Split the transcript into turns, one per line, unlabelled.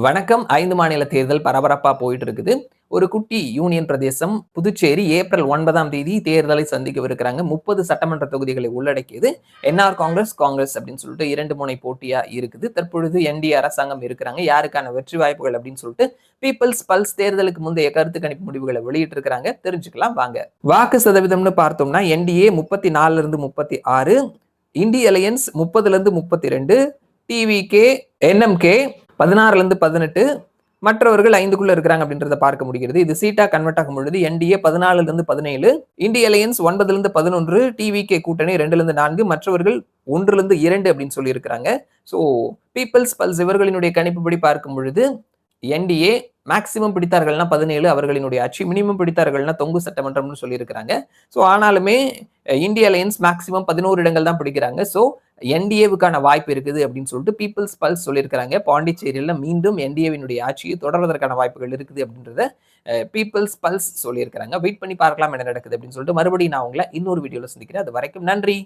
வணக்கம். 5 மாநில தேர்தல் பரபரப்பா போயிட்டு இருக்குது. ஒரு குட்டி யூனியன் பிரதேசம் புதுச்சேரி ஏப்ரல் 9ஆம் தேதி தேர்தலை சந்திக்கவிருக்கிறாங்க. 30 சட்டமன்ற தொகுதிகளை உள்ளடக்கியது. என்ஆர் காங்கிரஸ், காங்கிரஸ் அப்படின்னு சொல்லிட்டு 2 முனை போட்டியா இருக்குது. தற்பொழுது என்டிஏ அரசாங்கம் இருக்கிறாங்க. யாருக்கான வெற்றி வாய்ப்புகள் அப்படின்னு சொல்லிட்டு பீப்பிள்ஸ் பல்ஸ் தேர்தலுக்கு முந்தைய கருத்து கணிப்பு முடிவுகளை வெளியிட்டு இருக்காங்க. தெரிஞ்சுக்கலாம் வாங்க. வாக்கு சதவீதம்னு பார்த்தோம்னா என்டிஏ 34 இருந்து 36, இண்டி அலையன்ஸ் 30 இருந்து 32, டிவிகே, என்எம்கே 16 இருந்து 18, மற்றவர்கள் 5க்குள்ள இருக்கிறாங்க அப்படின்றத பார்க்க முடிகிறது. இது சீட்டா கன்வெர்ட் ஆகும் பொழுது என்டிஏ 14 இருந்து 17, இண்டி அலையன்ஸ் 9 இருந்து 11, டிவிகே கூட்டணி 2 இருந்து 4, மற்றவர்கள் 1 இருந்து 2 அப்படின்னு சொல்லி இருக்கிறாங்க. ஸோ பீப்பிள்ஸ் பல்ஸ் இவர்களினுடைய கணிப்புப்படி பார்க்கும் பொழுது என்டிஏ மேக்சிமம் பிடித்தார்கள்னா 17 அவர்களினுடைய ஆட்சி, மினிமம் பிடித்தார்கள்னா தொங்கு சட்டமன்றம்னு சொல்லியிருக்கிறாங்க. ஸோ ஆனாலுமே இந்திய அலையன்ஸ் மேக்சிமம் 11 இடங்கள் தான் பிடிக்கிறாங்க. ஸோ என்டிஏவுக்கான வாய்ப்பு இருக்குது அப்படின்னு சொல்லிட்டு பீப்பிள்ஸ் பல்ஸ் சொல்லியிருக்கிறாங்க. பாண்டிச்சேரியில் மீண்டும் என்டிஏவினுடைய ஆட்சியை தொடர்வதற்கான வாய்ப்புகள் இருக்குது அப்படின்றத பீப்பிள்ஸ் பல்ஸ் சொல்லியிருக்கிறாங்க. வெயிட் பண்ணி பார்க்கலாம் என்ன நடக்குது அப்படின்னு சொல்லிட்டு மறுபடியும் நான் உங்களை இன்னொரு வீடியோவில் சந்திக்கிறேன். அது வரைக்கும் நன்றி.